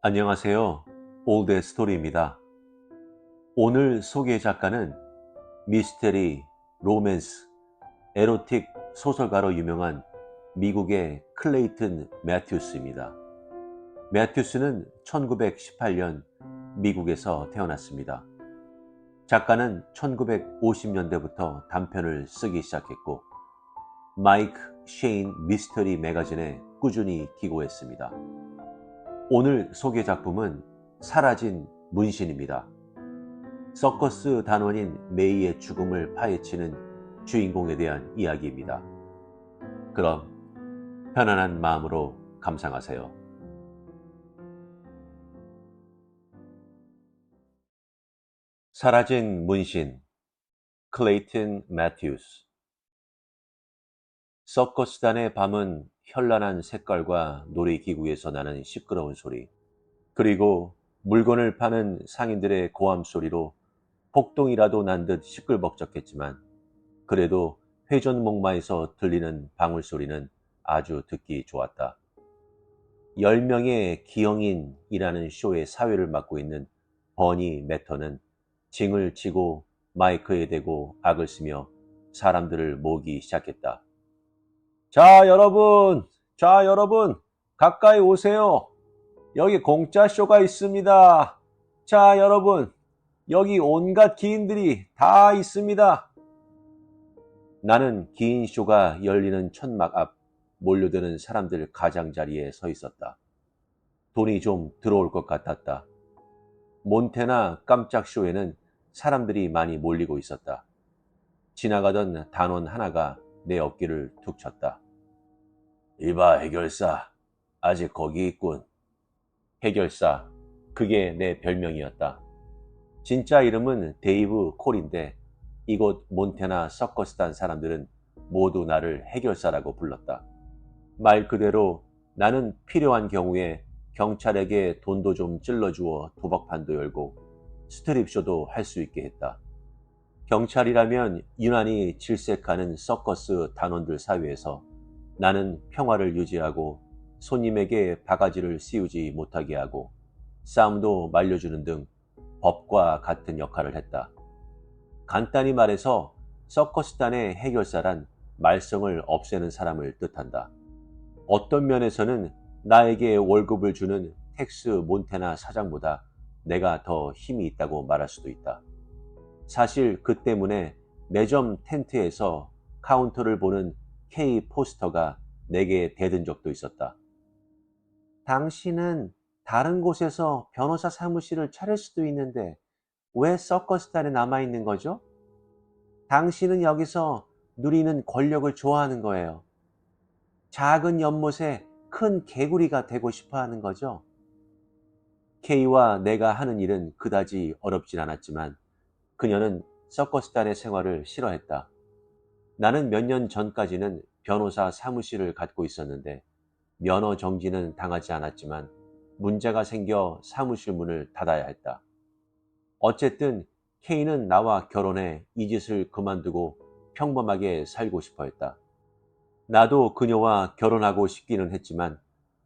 안녕하세요. 올드 스토리입니다. 오늘 소개 작가는 미스테리, 로맨스, 에로틱 소설가로 유명한 미국의 클레이튼 매튜스입니다. 매튜스는 1918년 미국에서 태어났습니다. 작가는 1950년대부터 단편을 쓰기 시작했고 마이크 셰인 미스터리 매거진에 꾸준히 기고했습니다. 오늘 소개 작품은 사라진 문신입니다. 서커스 단원인 메이의 죽음을 파헤치는 주인공에 대한 이야기입니다. 그럼 편안한 마음으로 감상하세요. 사라진 문신, 클레이튼 매튜스. 서커스단의 밤은 현란한 색깔과 놀이기구에서 나는 시끄러운 소리, 그리고 물건을 파는 상인들의 고함 소리로 폭동이라도 난 듯 시끌벅적했지만 그래도 회전목마에서 들리는 방울소리는 아주 듣기 좋았다. 10명의 기영인이라는 쇼의 사회를 맡고 있는 버니 매터는 징을 치고 마이크에 대고 악을 쓰며 사람들을 모으기 시작했다. 자, 여러분, 가까이 오세요. 여기 공짜 쇼가 있습니다. 자, 여러분, 여기 온갖 기인들이 다 있습니다. 나는 기인 쇼가 열리는 천막 앞 몰려드는 사람들 가장자리에 서 있었다. 돈이 좀 들어올 것 같았다. 몬테나 깜짝 쇼에는 사람들이 많이 몰리고 있었다. 지나가던 단원 하나가 내 어깨를 툭 쳤다. 이봐, 해결사. 아직 거기 있군. 해결사. 그게 내 별명이었다. 진짜 이름은 데이브 콜인데 이곳 몬테나 서커스단 사람들은 모두 나를 해결사라고 불렀다. 말 그대로 나는 필요한 경우에 경찰에게 돈도 좀 찔러주어 도박판도 열고 스트립쇼도 할 수 있게 했다. 경찰이라면 유난히 질색하는 서커스 단원들 사이에서 나는 평화를 유지하고 손님에게 바가지를 씌우지 못하게 하고 싸움도 말려주는 등 법과 같은 역할을 했다. 간단히 말해서 서커스단의 해결사란 말썽을 없애는 사람을 뜻한다. 어떤 면에서는 나에게 월급을 주는 텍스 몬테나 사장보다 내가 더 힘이 있다고 말할 수도 있다. 사실 그 때문에 매점 텐트에서 카운터를 보는 K 포스터가 내게 대든 적도 있었다. 당신은 다른 곳에서 변호사 사무실을 차릴 수도 있는데 왜 서커스단에 남아있는 거죠? 당신은 여기서 누리는 권력을 좋아하는 거예요. 작은 연못에 큰 개구리가 되고 싶어 하는 거죠. K와 내가 하는 일은 그다지 어렵진 않았지만 그녀는 서커스단의 생활을 싫어했다. 나는 몇 년 전까지는 변호사 사무실을 갖고 있었는데 면허 정지는 당하지 않았지만 문제가 생겨 사무실 문을 닫아야 했다. 어쨌든 K는 나와 결혼해 이 짓을 그만두고 평범하게 살고 싶어 했다. 나도 그녀와 결혼하고 싶기는 했지만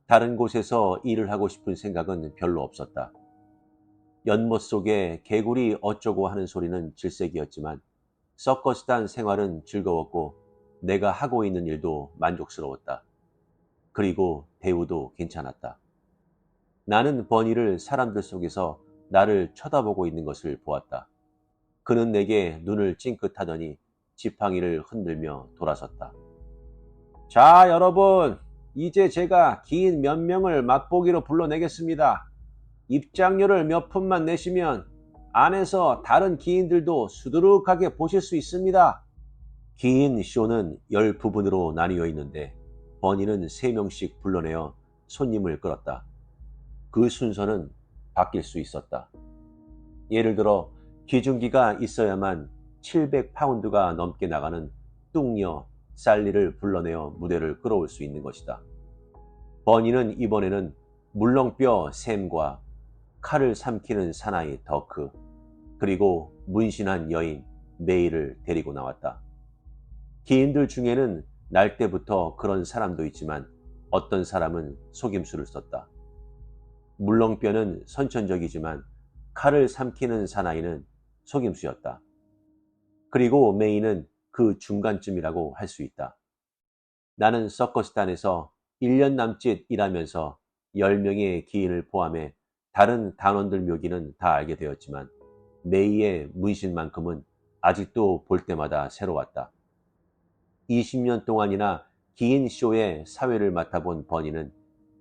다른 곳에서 일을 하고 싶은 생각은 별로 없었다. 연못 속에 개구리 어쩌고 하는 소리는 질색이었지만 서커스단 생활은 즐거웠고 내가 하고 있는 일도 만족스러웠다. 그리고 대우도 괜찮았다. 나는 버니를 사람들 속에서 나를 쳐다보고 있는 것을 보았다. 그는 내게 눈을 찡긋하더니 지팡이를 흔들며 돌아섰다. 자, 여러분, 이제 제가 기인 몇 명을 맛보기로 불러내겠습니다. 입장료를 몇 푼만 내시면 안에서 다른 기인들도 수두룩하게 보실 수 있습니다. 기인 쇼는 10부분으로 나뉘어 있는데 버니는 3명씩 불러내어 손님을 끌었다. 그 순서는 바뀔 수 있었다. 예를 들어 기중기가 있어야만 700파운드가 넘게 나가는 뚱녀 살리를 불러내어 무대를 끌어올 수 있는 것이다. 버니는 이번에는 물렁뼈 샘과 칼을 삼키는 사나이 더크, 그리고 문신한 여인 메이를 데리고 나왔다. 기인들 중에는 날 때부터 그런 사람도 있지만 어떤 사람은 속임수를 썼다. 물렁뼈는 선천적이지만 칼을 삼키는 사나이는 속임수였다. 그리고 메이는 그 중간쯤이라고 할 수 있다. 나는 서커스단에서 1년 남짓 일하면서 10명의 기인을 포함해 다른 단원들 묘기는 다 알게 되었지만 메이의 문신만큼은 아직도 볼 때마다 새로웠다. 20년 동안이나 긴 쇼의 사회를 맡아본 버니는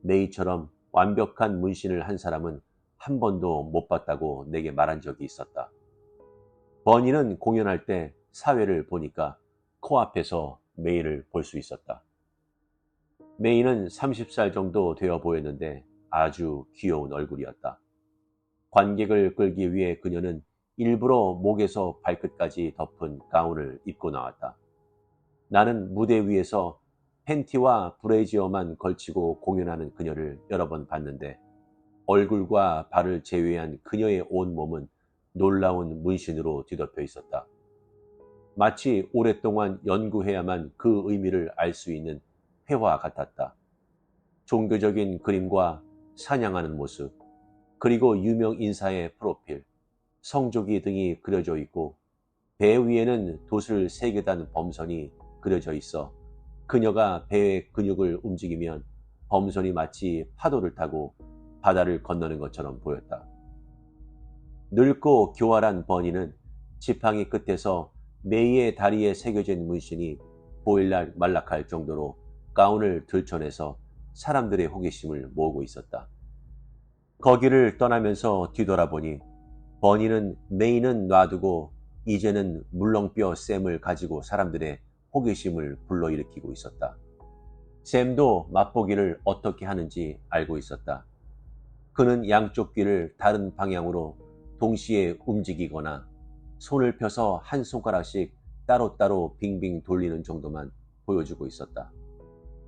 메이처럼 완벽한 문신을 한 사람은 한 번도 못 봤다고 내게 말한 적이 있었다. 버니는 공연할 때 사회를 보니까 코앞에서 메이를 볼 수 있었다. 메이는 30살 정도 되어 보였는데 아주 귀여운 얼굴이었다. 관객을 끌기 위해 그녀는 일부러 목에서 발끝까지 덮은 가운을 입고 나왔다. 나는 무대 위에서 팬티와 브레이지어만 걸치고 공연하는 그녀를 여러 번 봤는데 얼굴과 발을 제외한 그녀의 온몸은 놀라운 문신으로 뒤덮여 있었다. 마치 오랫동안 연구해야만 그 의미를 알 수 있는 회화 같았다. 종교적인 그림과 사냥하는 모습, 그리고 유명 인사의 프로필, 성조기 등이 그려져 있고 배 위에는 돛을 3개 단 범선이 그려져 있어 그녀가 배의 근육을 움직이면 범선이 마치 파도를 타고 바다를 건너는 것처럼 보였다. 늙고 교활한 버니는 지팡이 끝에서 메이의 다리에 새겨진 문신이 보일날 말락할 정도로 가운을 들춰내서 사람들의 호기심을 모으고 있었다. 거기를 떠나면서 뒤돌아보니 버니는 메이는 놔두고 이제는 물렁뼈 샘을 가지고 사람들의 호기심을 불러일으키고 있었다. 샘도 맛보기를 어떻게 하는지 알고 있었다. 그는 양쪽 귀를 다른 방향으로 동시에 움직이거나 손을 펴서 한 손가락씩 따로따로 빙빙 돌리는 정도만 보여주고 있었다.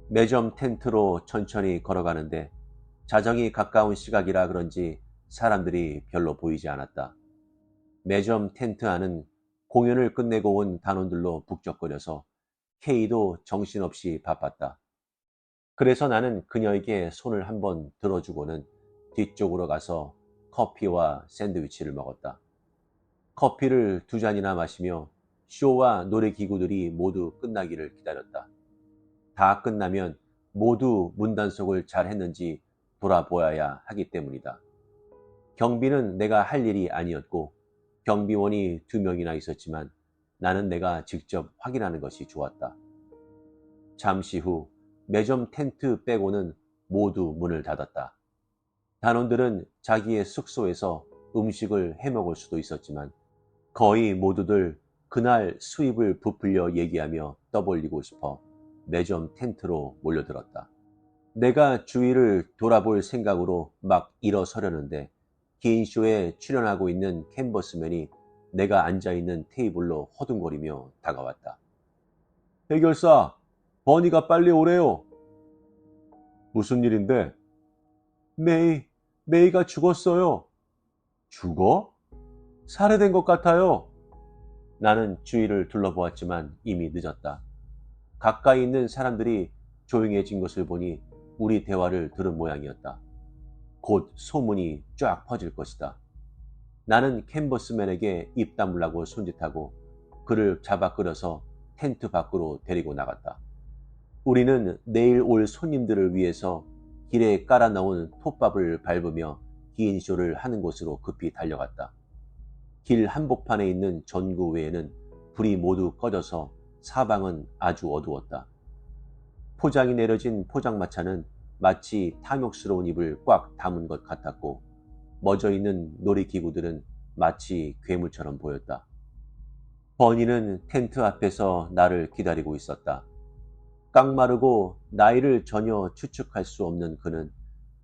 매점 텐트로 천천히 걸어가는데 자정이 가까운 시각이라 그런지 사람들이 별로 보이지 않았다. 매점 텐트 안은 공연을 끝내고 온 단원들로 북적거려서 케이도 정신없이 바빴다. 그래서 나는 그녀에게 손을 한번 들어주고는 뒤쪽으로 가서 커피와 샌드위치를 먹었다. 커피를 2잔이나 마시며 쇼와 놀이기구들이 모두 끝나기를 기다렸다. 다 끝나면 모두 문단속을 잘 했는지 돌아보아야 하기 때문이다. 경비는 내가 할 일이 아니었고 경비원이 2명이나 있었지만 나는 내가 직접 확인하는 것이 좋았다. 잠시 후 매점 텐트 빼고는 모두 문을 닫았다. 단원들은 자기의 숙소에서 음식을 해먹을 수도 있었지만 거의 모두들 그날 수입을 부풀려 얘기하며 떠벌리고 싶어 매점 텐트로 몰려들었다. 내가 주위를 돌아볼 생각으로 막 일어서려는데 긴 쇼에 출연하고 있는 캔버스맨이 내가 앉아있는 테이블로 허둥거리며 다가왔다. 해결사, 버니가 빨리 오래요. 무슨 일인데? 메이가 죽었어요. 죽어? 살해된 것 같아요. 나는 주위를 둘러보았지만 이미 늦었다. 가까이 있는 사람들이 조용해진 것을 보니 우리 대화를 들은 모양이었다. 곧 소문이 쫙 퍼질 것이다. 나는 캔버스맨에게 입 다물라고 손짓하고 그를 잡아 끌어서 텐트 밖으로 데리고 나갔다. 우리는 내일 올 손님들을 위해서 길에 깔아 넣은 톱밥을 밟으며 긴 쇼를 하는 곳으로 급히 달려갔다. 길 한복판에 있는 전구 외에는 불이 모두 꺼져서 사방은 아주 어두웠다. 포장이 내려진 포장마차는 마치 탐욕스러운 입을 꽉 다문 것 같았고 멎어있는 놀이기구들은 마치 괴물처럼 보였다. 버니는 텐트 앞에서 나를 기다리고 있었다. 깡마르고 나이를 전혀 추측할 수 없는 그는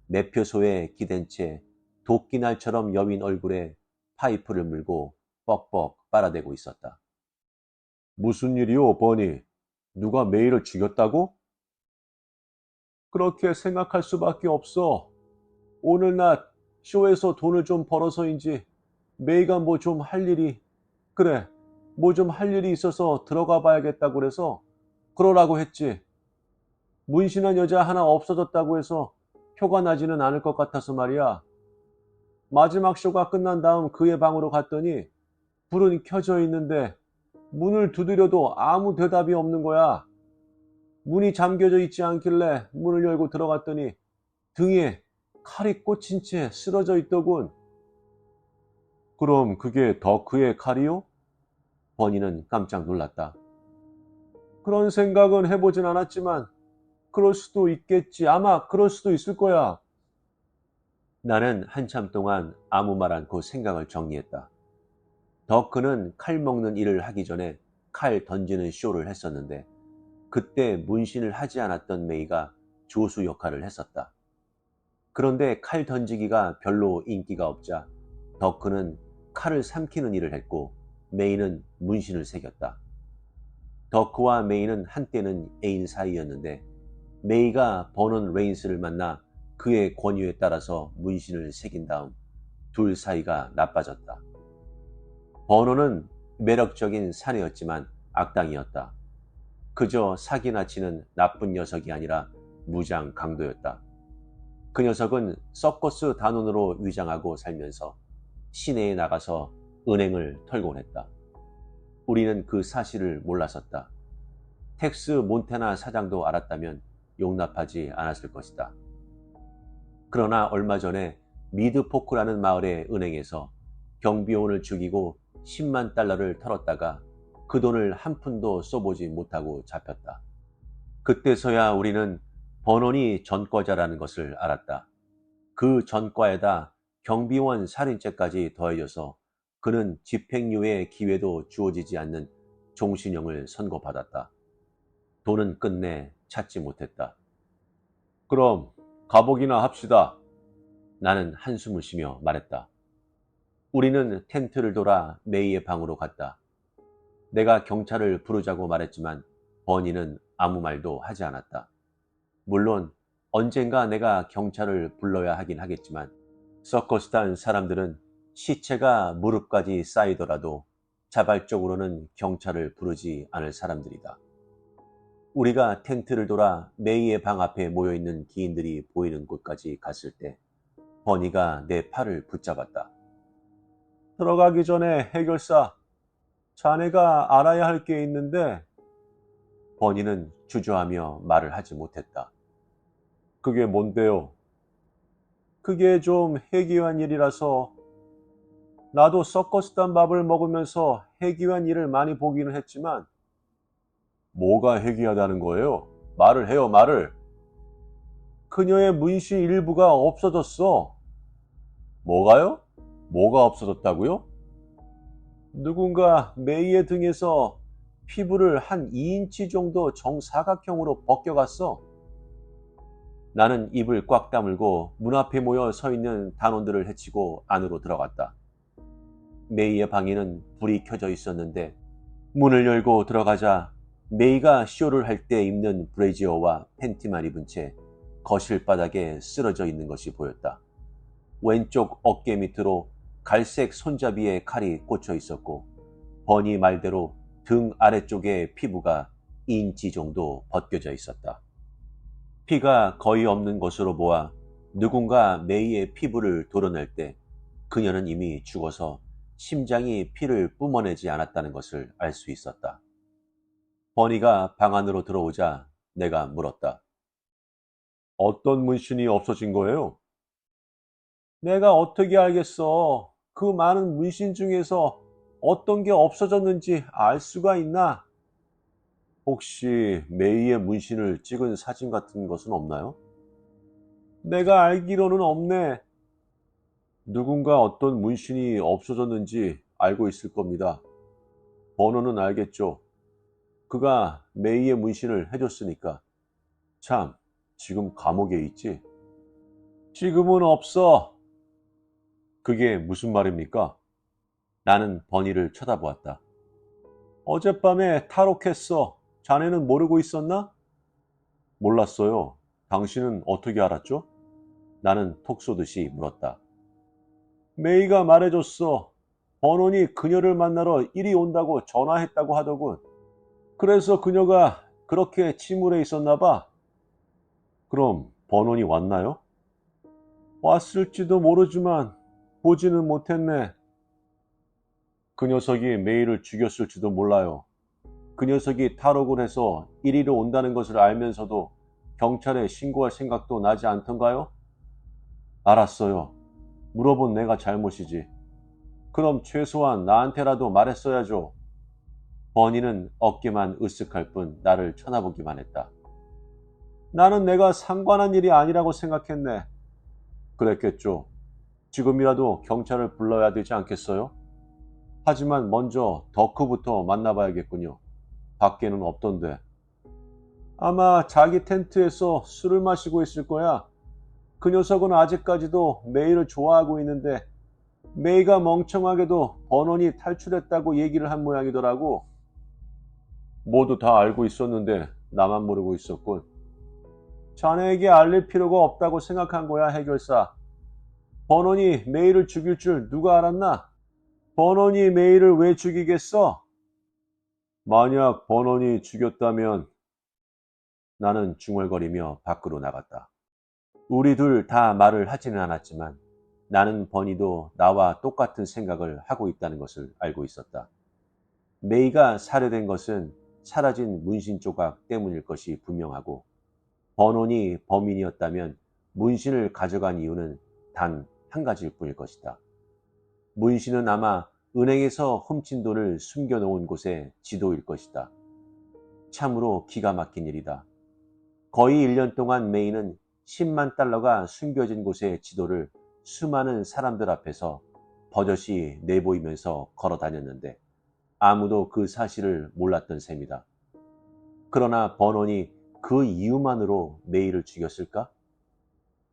매표소에 기댄 채 도끼날처럼 여윈 얼굴에 파이프를 물고 뻑뻑 빨아대고 있었다. 무슨 일이오, 버니? 누가 메이를 죽였다고? 그렇게 생각할 수밖에 없어. 오늘 낮 쇼에서 돈을 좀 벌어서인지 메이가 뭐 좀 할 일이, 그래, 뭐 좀 할 일이 있어서 들어가 봐야겠다고 그래서 그러라고 했지. 문신한 여자 하나 없어졌다고 해서 표가 나지는 않을 것 같아서 말이야. 마지막 쇼가 끝난 다음 그의 방으로 갔더니 불은 켜져 있는데 문을 두드려도 아무 대답이 없는 거야. 문이 잠겨져 있지 않길래 문을 열고 들어갔더니 등에 칼이 꽂힌 채 쓰러져 있더군. 그럼 그게 덕크의 칼이요? 버니는 깜짝 놀랐다. 그런 생각은 해보진 않았지만 그럴 수도 있겠지. 아마 그럴 수도 있을 거야. 나는 한참 동안 아무 말 않고 생각을 정리했다. 덕크는 칼 먹는 일을 하기 전에 칼 던지는 쇼를 했었는데 그때 문신을 하지 않았던 메이가 조수 역할을 했었다. 그런데 칼 던지기가 별로 인기가 없자 덕크는 칼을 삼키는 일을 했고 메이는 문신을 새겼다. 덕크와 메이는 한때는 애인 사이였는데 메이가 버넌 레인스를 만나 그의 권유에 따라서 문신을 새긴 다음 둘 사이가 나빠졌다. 버논은 매력적인 사내였지만 악당이었다. 그저 사기나 치는 나쁜 녀석이 아니라 무장 강도였다. 그 녀석은 서커스 단원으로 위장하고 살면서 시내에 나가서 은행을 털곤 했다. 우리는 그 사실을 몰랐었다. 텍스 몬테나 사장도 알았다면 용납하지 않았을 것이다. 그러나 얼마 전에 미드포크라는 마을의 은행에서 경비원을 죽이고 10만 달러를 털었다가 그 돈을 한 푼도 써보지 못하고 잡혔다. 그때서야 우리는 버논이 전과자라는 것을 알았다. 그 전과에다 경비원 살인죄까지 더해져서 그는 집행유예 기회도 주어지지 않는 종신형을 선고받았다. 돈은 끝내 찾지 못했다. 그럼 가복이나 합시다. 나는 한숨을 쉬며 말했다. 우리는 텐트를 돌아 메이의 방으로 갔다. 내가 경찰을 부르자고 말했지만 버니는 아무 말도 하지 않았다. 물론 언젠가 내가 경찰을 불러야 하긴 하겠지만 서커스단 사람들은 시체가 무릎까지 쌓이더라도 자발적으로는 경찰을 부르지 않을 사람들이다. 우리가 텐트를 돌아 메이의 방 앞에 모여있는 기인들이 보이는 곳까지 갔을 때 버니가 내 팔을 붙잡았다. 들어가기 전에 해결사, 자네가 알아야 할 게 있는데. 버니는 주저하며 말을 하지 못했다. 그게 뭔데요? 그게 좀 해기한 일이라서. 나도 서커스단 밥을 먹으면서 해기한 일을 많이 보기는 했지만. 뭐가 해기하다는 거예요? 말을 해요, 말을. 그녀의 문신 일부가 없어졌어. 뭐가요? 뭐가 없어졌다고요? 누군가 메이의 등에서 피부를 한 2인치 정도 정사각형으로 벗겨갔어. 나는 입을 꽉 다물고 문 앞에 모여 서 있는 단원들을 해치고 안으로 들어갔다. 메이의 방에는 불이 켜져 있었는데 문을 열고 들어가자 메이가 쇼를 할 때 입는 브레지어와 팬티만 입은 채 거실 바닥에 쓰러져 있는 것이 보였다. 왼쪽 어깨 밑으로 갈색 손잡이에 칼이 꽂혀 있었고 버니 말대로 등 아래쪽에 피부가 2인치 정도 벗겨져 있었다. 피가 거의 없는 것으로 보아 누군가 메이의 피부를 도려낼 때 그녀는 이미 죽어서 심장이 피를 뿜어내지 않았다는 것을 알 수 있었다. 버니가 방 안으로 들어오자 내가 물었다. 어떤 문신이 없어진 거예요? 내가 어떻게 알겠어. 그 많은 문신 중에서 어떤 게 없어졌는지 알 수가 있나? 혹시 메이의 문신을 찍은 사진 같은 것은 없나요? 내가 알기로는 없네. 누군가 어떤 문신이 없어졌는지 알고 있을 겁니다. 번호는 알겠죠. 그가 메이의 문신을 해줬으니까. 참, 지금 감옥에 있지? 지금은 없어. 그게 무슨 말입니까? 나는 버니를 쳐다보았다. 어젯밤에 탈옥했어. 자네는 모르고 있었나? 몰랐어요. 당신은 어떻게 알았죠? 나는 톡 쏘듯이 물었다. 메이가 말해줬어. 버논이 그녀를 만나러 이리 온다고 전화했다고 하더군. 그래서 그녀가 그렇게 침울해 있었나 봐. 그럼 버논이 왔나요? 왔을지도 모르지만 보지는 못했네. 그 녀석이 메이를 죽였을지도 몰라요. 그 녀석이 탈옥을 해서 이리로 온다는 것을 알면서도 경찰에 신고할 생각도 나지 않던가요? 알았어요. 물어본 내가 잘못이지. 그럼 최소한 나한테라도 말했어야죠. 버니는 어깨만 으쓱할 뿐 나를 쳐다보기만 했다. 나는 내가 상관한 일이 아니라고 생각했네. 그랬겠죠. 지금이라도 경찰을 불러야 되지 않겠어요? 하지만 먼저 덕후부터 만나봐야겠군요. 밖에는 없던데. 아마 자기 텐트에서 술을 마시고 있을 거야. 그 녀석은 아직까지도 메이를 좋아하고 있는데 메이가 멍청하게도 버논이 탈출했다고 얘기를 한 모양이더라고. 모두 다 알고 있었는데 나만 모르고 있었군. 자네에게 알릴 필요가 없다고 생각한 거야, 해결사. 버논이 메이를 죽일 줄 누가 알았나? 버논이 메이를 왜 죽이겠어? 만약 버논이 죽였다면 나는 중얼거리며 밖으로 나갔다. 우리 둘 다 말을 하지는 않았지만 나는 버니도 나와 똑같은 생각을 하고 있다는 것을 알고 있었다. 메이가 살해된 것은 사라진 문신 조각 때문일 것이 분명하고 버논이 범인이었다면 문신을 가져간 이유는 단 한 가지일 뿐일 것이다. 문신은 아마 은행에서 훔친 돈을 숨겨놓은 곳의 지도일 것이다. 참으로 기가 막힌 일이다. 거의 1년 동안 메이는 10만 달러가 숨겨진 곳의 지도를 수많은 사람들 앞에서 버젓이 내보이면서 걸어 다녔는데 아무도 그 사실을 몰랐던 셈이다. 그러나 버논이 그 이유만으로 메이를 죽였을까?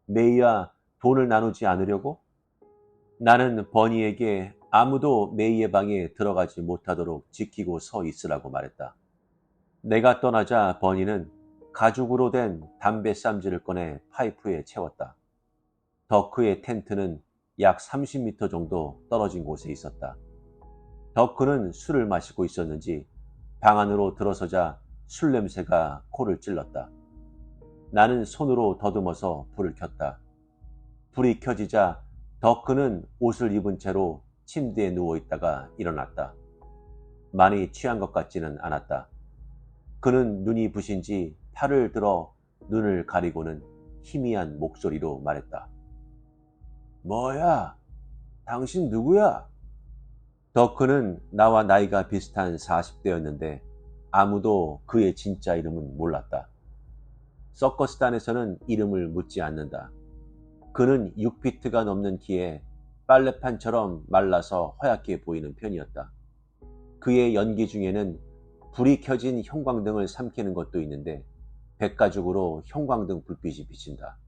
메이와 돈을 나누지 않으려고? 나는 버니에게 아무도 메이의 방에 들어가지 못하도록 지키고 서 있으라고 말했다. 내가 떠나자 버니는 가죽으로 된 담배 쌈지를 꺼내 파이프에 채웠다. 덕크의 텐트는 약 30m 정도 떨어진 곳에 있었다. 덕크는 술을 마시고 있었는지 방 안으로 들어서자 술 냄새가 코를 찔렀다. 나는 손으로 더듬어서 불을 켰다. 불이 켜지자 덕크는 옷을 입은 채로 침대에 누워있다가 일어났다. 많이 취한 것 같지는 않았다. 그는 눈이 부신지 팔을 들어 눈을 가리고는 희미한 목소리로 말했다. 뭐야? 당신 누구야? 덕크는 나와 나이가 비슷한 40대였는데 아무도 그의 진짜 이름은 몰랐다. 서커스단에서는 이름을 묻지 않는다. 그는 6피트가 넘는 키에 빨래판처럼 말라서 허옇게 보이는 편이었다. 그의 연기 중에는 불이 켜진 형광등을 삼키는 것도 있는데 백가죽으로 형광등 불빛이 비친다.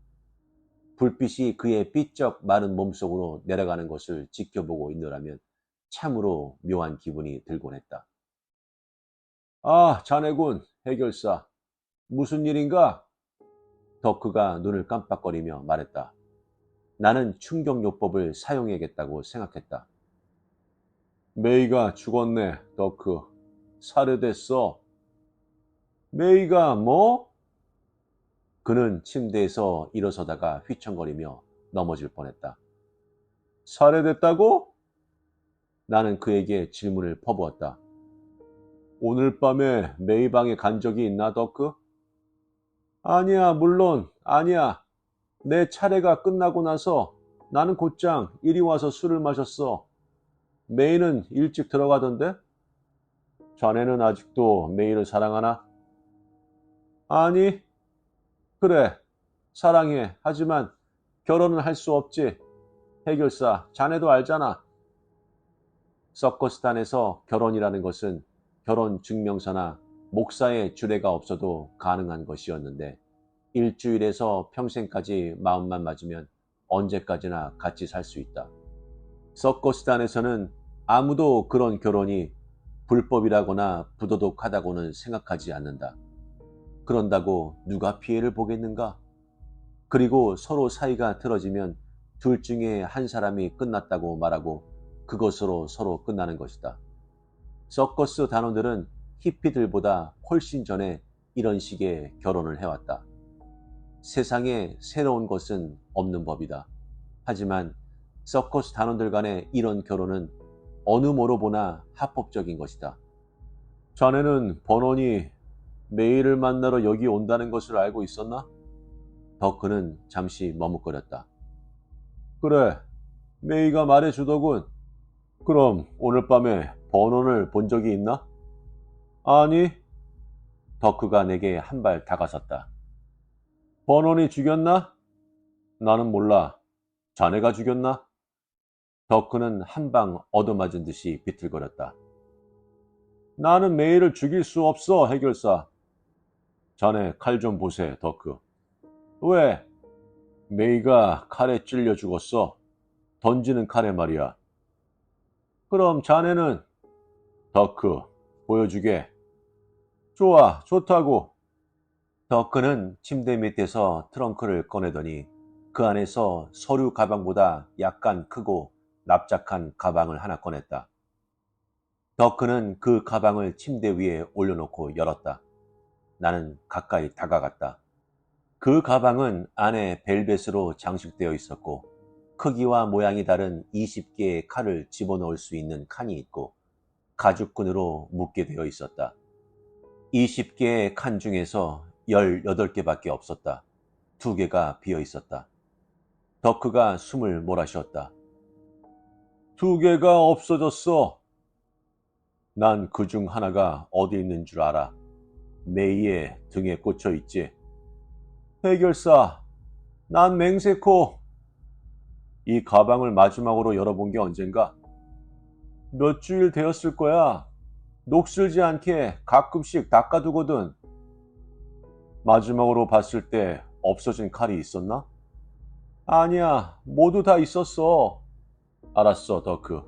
불빛이 그의 삐쩍 마른 몸속으로 내려가는 것을 지켜보고 있노라면 참으로 묘한 기분이 들곤 했다. 아, 자네군, 해결사. 무슨 일인가? 덕크가 눈을 깜빡거리며 말했다. 나는 충격요법을 사용해야겠다고 생각했다. 메이가 죽었네, 덕크. 살해됐어. 메이가 뭐? 그는 침대에서 일어서다가 휘청거리며 넘어질 뻔했다. 살해됐다고? 나는 그에게 질문을 퍼부었다. 오늘 밤에 메이 방에 간 적이 있나, 덕크? 아니야, 물론 아니야. 내 차례가 끝나고 나서 나는 곧장 이리 와서 술을 마셨어. 메이는 일찍 들어가던데? 자네는 아직도 메이를 사랑하나? 아니, 그래, 사랑해. 하지만 결혼은 할 수 없지. 해결사, 자네도 알잖아. 서커스단에서 결혼이라는 것은 결혼 증명서나 목사의 주례가 없어도 가능한 것이었는데 일주일에서 평생까지 마음만 맞으면 언제까지나 같이 살 수 있다. 서커스단에서는 아무도 그런 결혼이 불법이라거나 부도덕하다고는 생각하지 않는다. 그런다고 누가 피해를 보겠는가? 그리고 서로 사이가 틀어지면 둘 중에 한 사람이 끝났다고 말하고 그것으로 서로 끝나는 것이다. 서커스 단원들은 히피들보다 훨씬 전에 이런 식의 결혼을 해왔다. 세상에 새로운 것은 없는 법이다. 하지만 서커스 단원들 간의 이런 결혼은 어느 뭐로 보나 합법적인 것이다. 자네는 버논이 메이를 만나러 여기 온다는 것을 알고 있었나? 더크는 잠시 머뭇거렸다. 그래, 메이가 말해주더군. 그럼 오늘 밤에 버논을 본 적이 있나? 아니, 더크가 내게 한 발 다가섰다. 버논이 죽였나? 나는 몰라. 자네가 죽였나? 더크는 한 방 얻어맞은 듯이 비틀거렸다. 나는 메이를 죽일 수 없어, 해결사. 자네 칼 좀 보세, 더크. 왜? 메이가 칼에 찔려 죽었어. 던지는 칼에 말이야. 그럼 자네는? 더크, 보여주게. 좋아, 좋다고. 더크는 침대 밑에서 트렁크를 꺼내더니 그 안에서 서류 가방보다 약간 크고 납작한 가방을 하나 꺼냈다. 더크는 그 가방을 침대 위에 올려놓고 열었다. 나는 가까이 다가갔다. 그 가방은 안에 벨벳으로 장식되어 있었고 크기와 모양이 다른 20개의 칼을 집어넣을 수 있는 칸이 있고 가죽끈으로 묶게 되어 있었다. 20개의 칸 중에서 18개밖에 없었다. 2개가 비어 있었다. 더크가 숨을 몰아쉬었다. 2개가 없어졌어. 난 그 중 하나가 어디 있는 줄 알아. 메이의 등에 꽂혀 있지. 해결사, 난 맹세코. 이 가방을 마지막으로 열어본 게 언젠가? 몇 주일 되었을 거야. 녹슬지 않게 가끔씩 닦아두거든. 마지막으로 봤을 때 없어진 칼이 있었나? 아니야, 모두 다 있었어. 알았어, 더크.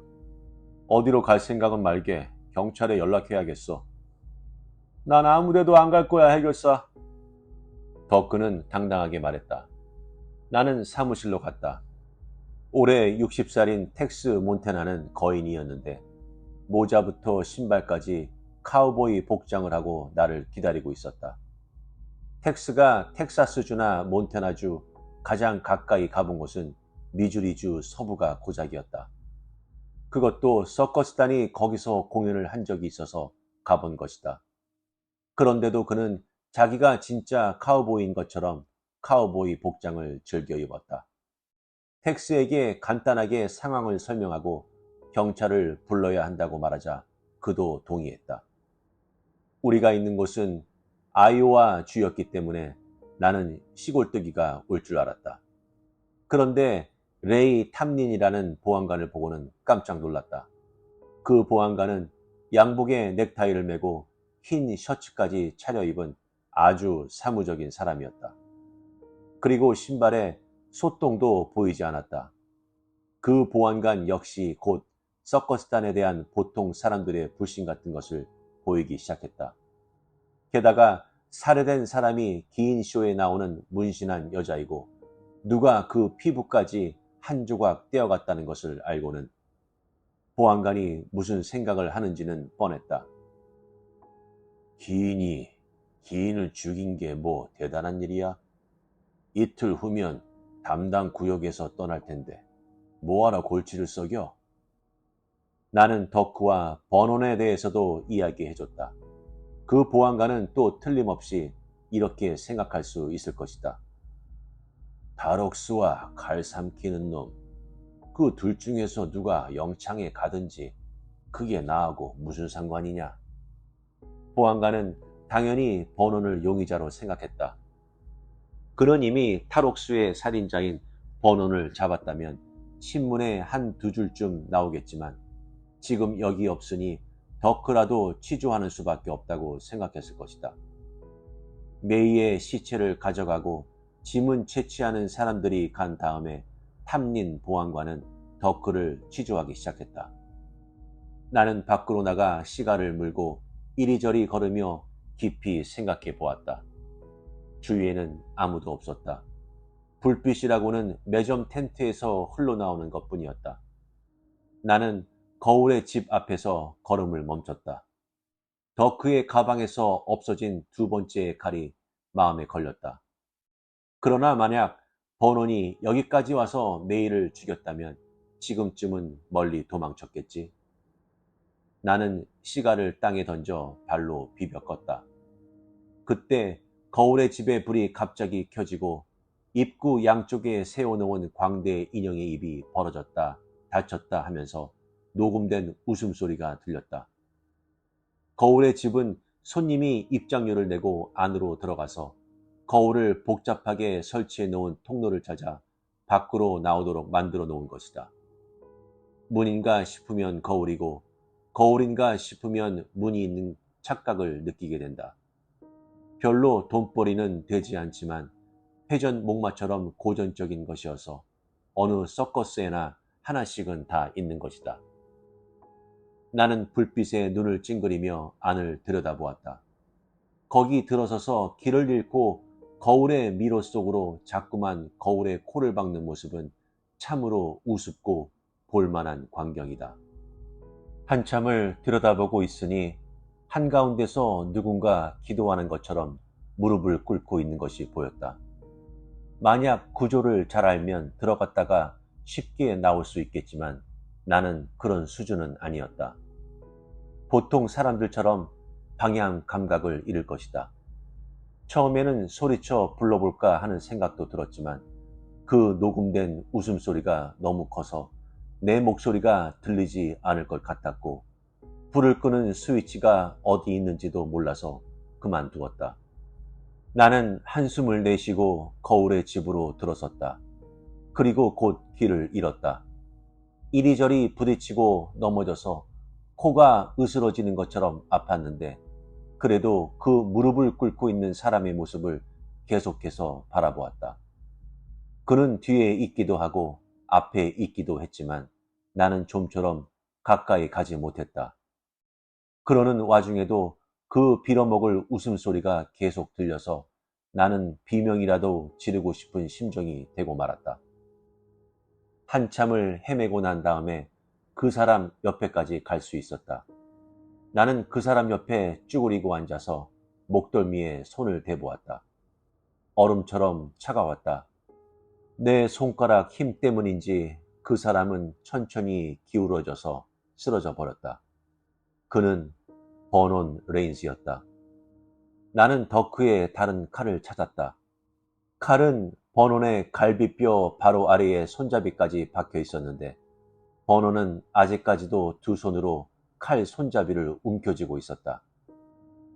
어디로 갈 생각은 말게. 경찰에 연락해야겠어. 난 아무데도 안 갈 거야, 해결사. 더크는 당당하게 말했다. 나는 사무실로 갔다. 올해 60살인 텍스 몬테나는 거인이었는데 모자부터 신발까지 카우보이 복장을 하고 나를 기다리고 있었다. 텍스가 텍사스주나 몬테나주 가장 가까이 가본 곳은 미주리주 서부가 고작이었다. 그것도 서커스단이 거기서 공연을 한 적이 있어서 가본 것이다. 그런데도 그는 자기가 진짜 카우보이인 것처럼 카우보이 복장을 즐겨 입었다. 텍스에게 간단하게 상황을 설명하고 경찰을 불러야 한다고 말하자 그도 동의했다. 우리가 있는 곳은 아이오와 주였기 때문에 나는 시골뜨기가 올 줄 알았다. 그런데 레이 탐린이라는 보안관을 보고는 깜짝 놀랐다. 그 보안관은 양복에 넥타이를 메고 흰 셔츠까지 차려입은 아주 사무적인 사람이었다. 그리고 신발에 소똥도 보이지 않았다. 그 보안관 역시 곧 서커스단에 대한 보통 사람들의 불신 같은 것을 보이기 시작했다. 게다가 살해된 사람이 긴 쇼에 나오는 문신한 여자이고 누가 그 피부까지 한 조각 떼어갔다는 것을 알고는 보안관이 무슨 생각을 하는지는 뻔했다. 기인을 죽인 게 뭐 대단한 일이야? 이틀 후면 담당 구역에서 떠날 텐데 뭐하러 골치를 썩여? 나는 더크와 버논에 대해서도 이야기해줬다. 그 보안관은 또 틀림없이 이렇게 생각할 수 있을 것이다. 다럭스와 칼 삼키는 놈, 그 둘 중에서 누가 영창에 가든지 그게 나하고 무슨 상관이냐? 보안관은 당연히 버논을 용의자로 생각했다. 그는 이미 탈옥수의 살인자인 버논을 잡았다면 신문에 한 두 줄쯤 나오겠지만 지금 여기 없으니 더크라도 취조하는 수밖에 없다고 생각했을 것이다. 메이의 시체를 가져가고 짐은 채취하는 사람들이 간 다음에 탐린 보안관은 더크를 취조하기 시작했다. 나는 밖으로 나가 시가를 물고 이리저리 걸으며 깊이 생각해 보았다. 주위에는 아무도 없었다. 불빛이라고는 매점 텐트에서 흘러나오는 것뿐이었다. 나는 거울의 집 앞에서 걸음을 멈췄다. 더크의 가방에서 없어진 두 번째의 칼이 마음에 걸렸다. 그러나 만약 버논이 여기까지 와서 메이를 죽였다면 지금쯤은 멀리 도망쳤겠지. 나는 시가를 땅에 던져 발로 비벼 껐다. 그때 거울의 집에 불이 갑자기 켜지고 입구 양쪽에 세워놓은 광대 인형의 입이 벌어졌다 닫혔다 하면서 녹음된 웃음소리가 들렸다. 거울의 집은 손님이 입장료를 내고 안으로 들어가서 거울을 복잡하게 설치해 놓은 통로를 찾아 밖으로 나오도록 만들어 놓은 것이다. 문인가 싶으면 거울이고 거울인가 싶으면 문이 있는 착각을 느끼게 된다. 별로 돈벌이는 되지 않지만 회전 목마처럼 고전적인 것이어서 어느 서커스에나 하나씩은 다 있는 것이다. 나는 불빛에 눈을 찡그리며 안을 들여다보았다. 거기 들어서서 길을 잃고 거울의 미로 속으로 자꾸만 거울에 코를 박는 모습은 참으로 우습고 볼만한 광경이다. 한참을 들여다보고 있으니 한가운데서 누군가 기도하는 것처럼 무릎을 꿇고 있는 것이 보였다. 만약 구조를 잘 알면 들어갔다가 쉽게 나올 수 있겠지만 나는 그런 수준은 아니었다. 보통 사람들처럼 방향 감각을 잃을 것이다. 처음에는 소리쳐 불러볼까 하는 생각도 들었지만 그 녹음된 웃음소리가 너무 커서 내 목소리가 들리지 않을 것 같았고 불을 끄는 스위치가 어디 있는지도 몰라서 그만두었다. 나는 한숨을 내쉬고 거울의 집으로 들어섰다. 그리고 곧 길을 잃었다. 이리저리 부딪히고 넘어져서 코가 으스러지는 것처럼 아팠는데 그래도 그 무릎을 꿇고 있는 사람의 모습을 계속해서 바라보았다. 그는 뒤에 있기도 하고 앞에 있기도 했지만 나는 좀처럼 가까이 가지 못했다. 그러는 와중에도 그 빌어먹을 웃음소리가 계속 들려서 나는 비명이라도 지르고 싶은 심정이 되고 말았다. 한참을 헤매고 난 다음에 그 사람 옆에까지 갈 수 있었다. 나는 그 사람 옆에 쭈그리고 앉아서 목덜미에 손을 대보았다. 얼음처럼 차가웠다. 내 손가락 힘 때문인지 그 사람은 천천히 기울어져서 쓰러져 버렸다. 그는 버논 레인스였다. 나는 더크의 다른 칼을 찾았다. 칼은 버논의 갈비뼈 바로 아래에 손잡이까지 박혀 있었는데 버논은 아직까지도 두 손으로 칼 손잡이를 움켜쥐고 있었다.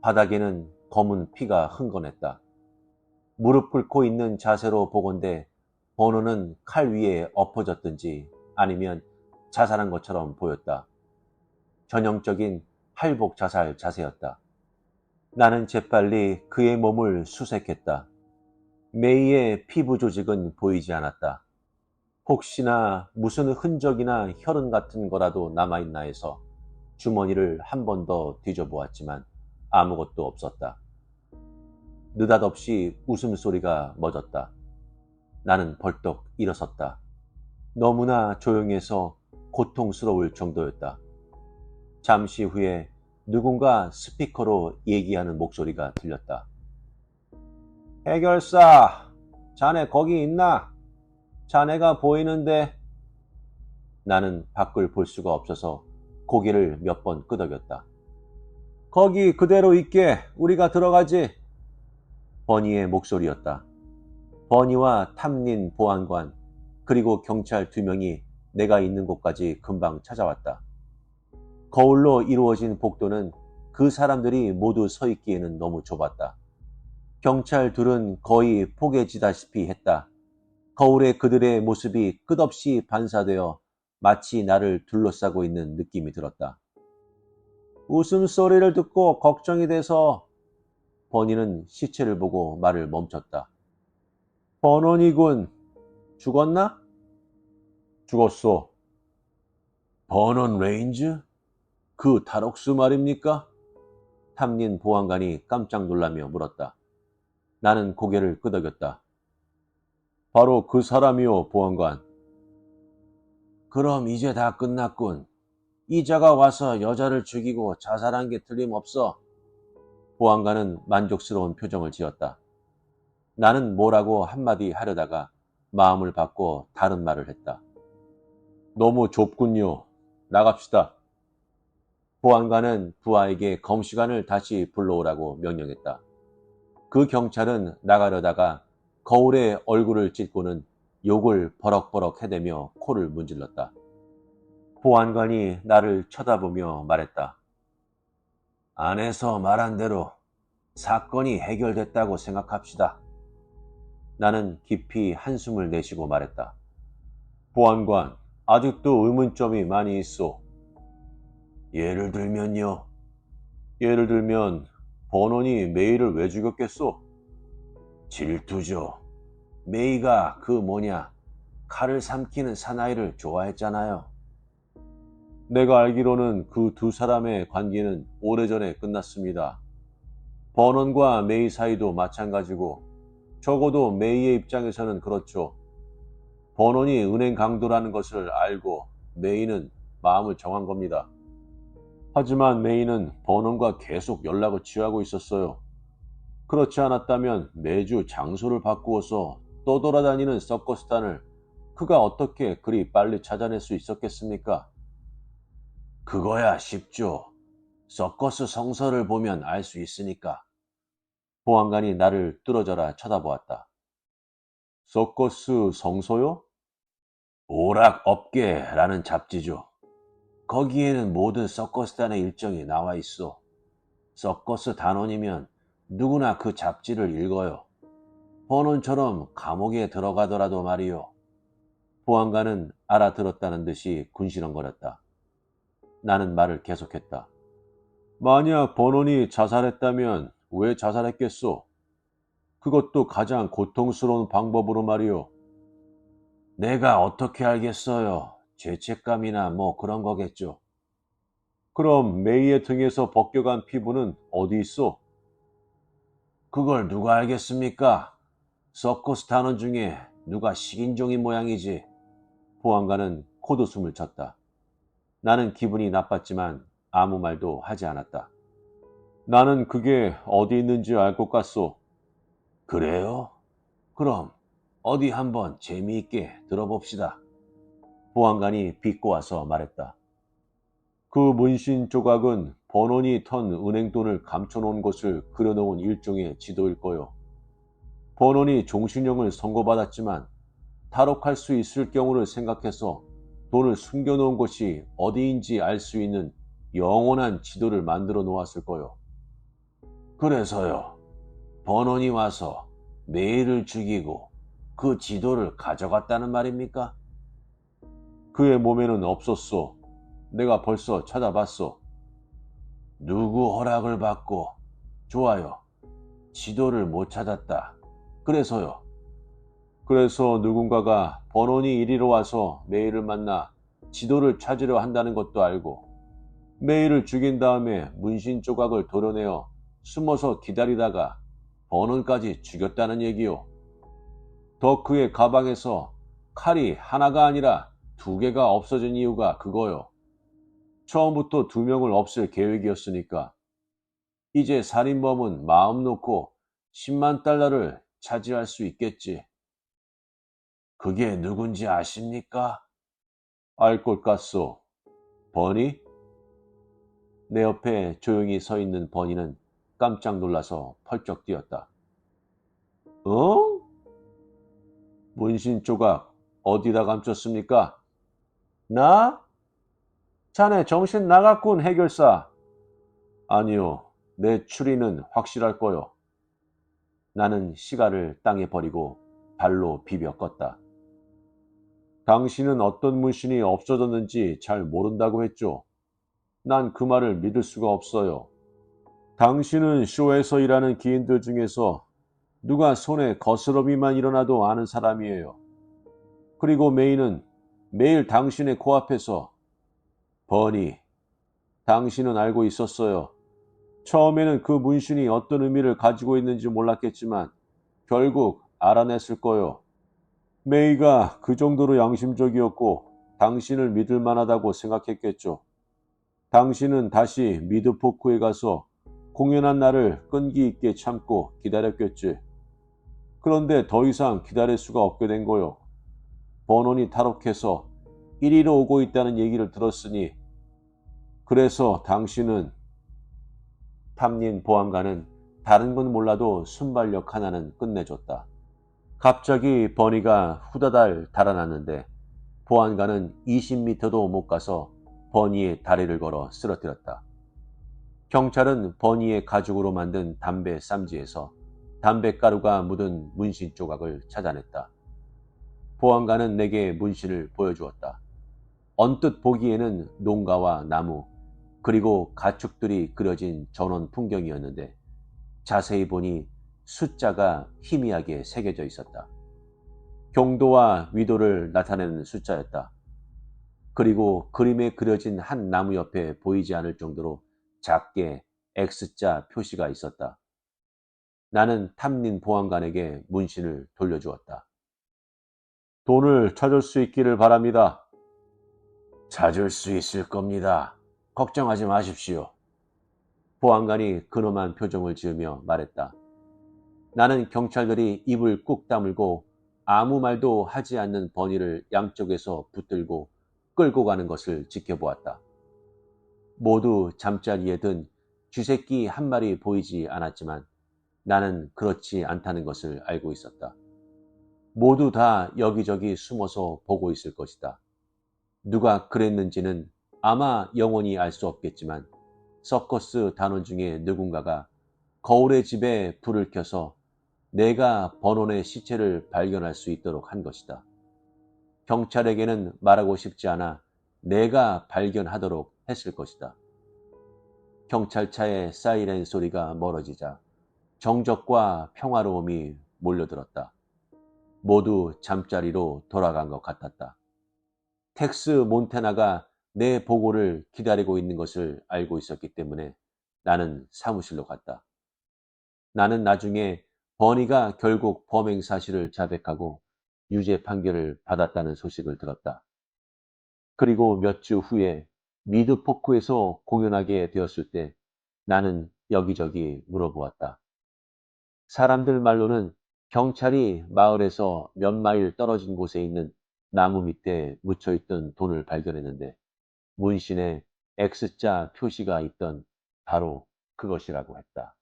바닥에는 검은 피가 흥건했다. 무릎 꿇고 있는 자세로 보건대 버논은 칼 위에 엎어졌든지 아니면 자살한 것처럼 보였다. 전형적인 할복 자살 자세였다. 나는 재빨리 그의 몸을 수색했다. 메이의 피부 조직은 보이지 않았다. 혹시나 무슨 흔적이나 혈흔 같은 거라도 남아있나 해서 주머니를 한 번 더 뒤져보았지만 아무것도 없었다. 느닷없이 웃음소리가 멎었다. 나는 벌떡 일어섰다. 너무나 조용해서 고통스러울 정도였다. 잠시 후에 누군가 스피커로 얘기하는 목소리가 들렸다. 해결사, 자네 거기 있나? 자네가 보이는데. 나는 밖을 볼 수가 없어서 고개를 몇 번 끄덕였다. 거기 그대로 있게, 우리가 들어가지. 버니의 목소리였다. 버니와 탐린 보안관 그리고 경찰 2명이 내가 있는 곳까지 금방 찾아왔다. 거울로 이루어진 복도는 그 사람들이 모두 서 있기에는 너무 좁았다. 경찰 둘은 거의 포개지다시피 했다. 거울에 그들의 모습이 끝없이 반사되어 마치 나를 둘러싸고 있는 느낌이 들었다. 웃음소리를 듣고 걱정이 돼서. 버니는 시체를 보고 말을 멈췄다. 버논이군. 죽었나? 죽었소. 버논 레인즈? 그 탈옥수 말입니까? 탐린 보안관이 깜짝 놀라며 물었다. 나는 고개를 끄덕였다. 바로 그 사람이요, 보안관. 그럼 이제 다 끝났군. 이자가 와서 여자를 죽이고 자살한 게 틀림없어. 보안관은 만족스러운 표정을 지었다. 나는 뭐라고 한마디 하려다가 마음을 바꿔 다른 말을 했다. 너무 좁군요. 나갑시다. 보안관은 부하에게 검시관을 다시 불러오라고 명령했다. 그 경찰은 나가려다가 거울에 얼굴을 찢고는 욕을 버럭버럭 해대며 코를 문질렀다. 보안관이 나를 쳐다보며 말했다. 안에서 말한 대로 사건이 해결됐다고 생각합시다. 나는 깊이 한숨을 내쉬고 말했다. 보안관, 아직도 의문점이 많이 있어. 예를 들면요. 예를 들면 버논이 메이를 왜 죽였겠소? 질투죠. 메이가 칼을 삼키는 사나이를 좋아했잖아요. 내가 알기로는 그 두 사람의 관계는 오래전에 끝났습니다. 버논과 메이 사이도 마찬가지고 적어도 메이의 입장에서는 그렇죠. 버논이 은행 강도라는 것을 알고 메이는 마음을 정한 겁니다. 하지만 메이는 버논과 계속 연락을 취하고 있었어요. 그렇지 않았다면 매주 장소를 바꾸어서 떠돌아다니는 서커스단을 그가 어떻게 그리 빨리 찾아낼 수 있었겠습니까? 그거야 쉽죠. 서커스 성서를 보면 알 수 있으니까. 보안관이 나를 뚫어져라 쳐다보았다. 서커스 성서요? 오락업계라는 잡지죠. 거기에는 모든 서커스단의 일정이 나와 있어. 서커스 단원이면 누구나 그 잡지를 읽어요. 버논처럼 감옥에 들어가더라도 말이요. 보안관은 알아들었다는 듯이 군시렁거렸다. 나는 말을 계속했다. 만약 버논이 자살했다면 왜 자살했겠소? 그것도 가장 고통스러운 방법으로 말이요. 내가 어떻게 알겠어요. 죄책감이나 뭐 그런 거겠죠. 그럼 메이의 등에서 벗겨간 피부는 어디 있어? 그걸 누가 알겠습니까? 서커스 단원 중에 누가 식인종이 모양이지. 보안관은 코도숨을 쳤다. 나는 기분이 나빴지만 아무 말도 하지 않았다. 나는 그게 어디 있는지 알 것 같소. 그래요? 그럼 어디 한번 재미있게 들어봅시다. 보안관이 비꼬아서 말했다. 그 문신 조각은 버논이 턴 은행돈을 감춰놓은 것을 그려놓은 일종의 지도일 거요. 버논이 종신형을 선고받았지만 탈옥할 수 있을 경우를 생각해서 돈을 숨겨놓은 곳이 어디인지 알 수 있는 영원한 지도를 만들어 놓았을 거요. 그래서요. 버논이 와서 메이를 죽이고 그 지도를 가져갔다는 말입니까? 그의 몸에는 없었소. 내가 벌써 찾아봤소. 누구 허락을 받고? 좋아요. 지도를 못 찾았다. 그래서요. 그래서 누군가가 버논이 이리로 와서 메이를 만나 지도를 찾으려 한다는 것도 알고 메이를 죽인 다음에 문신 조각을 도려내어 숨어서 기다리다가 버논까지 죽였다는 얘기요. 더 그의 가방에서 칼이 하나가 아니라 2개가 없어진 이유가 그거요. 처음부터 2명을 없앨 계획이었으니까. 이제 살인범은 마음 놓고 10만 달러를 차지할 수 있겠지. 그게 누군지 아십니까? 알 것 같소. 버니? 내 옆에 조용히 서 있는 버니는 깜짝 놀라서 펄쩍 뛰었다. 어? 문신 조각 어디다 감췄습니까? 나? 자네 정신 나갔군, 해결사. 아니요, 내 추리는 확실할 거요. 나는 시가를 땅에 버리고 발로 비벼 껐다. 당신은 어떤 문신이 없어졌는지 잘 모른다고 했죠. 난 그 말을 믿을 수가 없어요. 당신은 쇼에서 일하는 기인들 중에서 누가 손에 거스러미만 일어나도 아는 사람이에요. 그리고 메이는 매일 당신의 코앞에서 버니, 당신은 알고 있었어요. 처음에는 그 문신이 어떤 의미를 가지고 있는지 몰랐겠지만 결국 알아냈을 거요. 메이가 그 정도로 양심적이었고 당신을 믿을 만하다고 생각했겠죠. 당신은 다시 미드포크에 가서 공연한 날을 끈기 있게 참고 기다렸겠지. 그런데 더 이상 기다릴 수가 없게 된 거요. 번원이 탈옥해서 이리로 오고 있다는 얘기를 들었으니 그래서 당신은 탐린 보안관은 다른 건 몰라도 순발력 하나는 끝내줬다. 갑자기 버니가 후다달 달아났는데 보안관은 20m도 못 가서 버니의 다리를 걸어 쓰러뜨렸다. 경찰은 버니의 가죽으로 만든 담배 쌈지에서 담뱃가루가 묻은 문신 조각을 찾아냈다. 보안관은 내게 문신을 보여주었다. 언뜻 보기에는 농가와 나무, 그리고 가축들이 그려진 전원 풍경이었는데 자세히 보니 숫자가 희미하게 새겨져 있었다. 경도와 위도를 나타내는 숫자였다. 그리고 그림에 그려진 한 나무 옆에 보이지 않을 정도로 작게 X자 표시가 있었다. 나는 탐린 보안관에게 문신을 돌려주었다. 돈을 찾을 수 있기를 바랍니다. 찾을 수 있을 겁니다. 걱정하지 마십시오. 보안관이 근엄한 표정을 지으며 말했다. 나는 경찰들이 입을 꾹 다물고 아무 말도 하지 않는 버니를 양쪽에서 붙들고 끌고 가는 것을 지켜보았다. 모두 잠자리에 든 쥐새끼 한 마리 보이지 않았지만 나는 그렇지 않다는 것을 알고 있었다. 모두 다 여기저기 숨어서 보고 있을 것이다. 누가 그랬는지는 아마 영원히 알 수 없겠지만 서커스 단원 중에 누군가가 거울의 집에 불을 켜서 내가 번원의 시체를 발견할 수 있도록 한 것이다. 경찰에게는 말하고 싶지 않아 내가 발견하도록 했을 것이다. 경찰차의 사이렌 소리가 멀어지자 정적과 평화로움이 몰려들었다. 모두 잠자리로 돌아간 것 같았다. 텍스 몬테나가 내 보고를 기다리고 있는 것을 알고 있었기 때문에 나는 사무실로 갔다. 나는 나중에 버니가 결국 범행 사실을 자백하고 유죄 판결을 받았다는 소식을 들었다. 그리고 몇 주 후에 미드포크에서 공연하게 되었을 때 나는 여기저기 물어보았다. 사람들 말로는 경찰이 마을에서 몇 마일 떨어진 곳에 있는 나무 밑에 묻혀있던 돈을 발견했는데 문신에 X자 표시가 있던 바로 그것이라고 했다.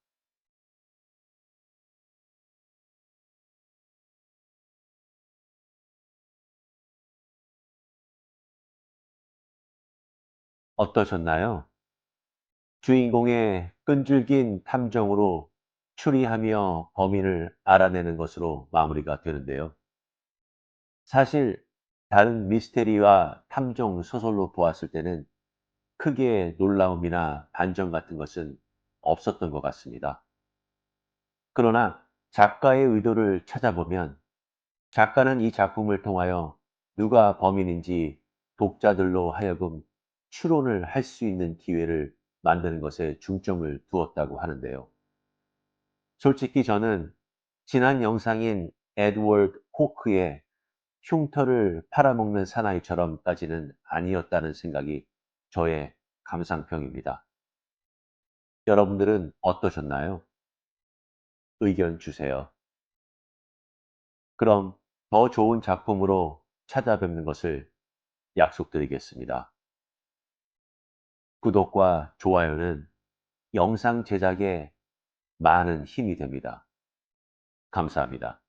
어떠셨나요? 주인공의 끈질긴 탐정으로 추리하며 범인을 알아내는 것으로 마무리가 되는데요. 사실 다른 미스테리와 탐정 소설로 보았을 때는 크게 놀라움이나 반전 같은 것은 없었던 것 같습니다. 그러나 작가의 의도를 찾아보면 작가는 이 작품을 통하여 누가 범인인지 독자들로 하여금 추론을 할 수 있는 기회를 만드는 것에 중점을 두었다고 하는데요. 솔직히 저는 지난 영상인 에드워드 호크의 흉터를 팔아먹는 사나이처럼까지는 아니었다는 생각이 저의 감상평입니다. 여러분들은 어떠셨나요? 의견 주세요. 그럼 더 좋은 작품으로 찾아뵙는 것을 약속드리겠습니다. 구독과 좋아요는 영상 제작에 많은 힘이 됩니다. 감사합니다.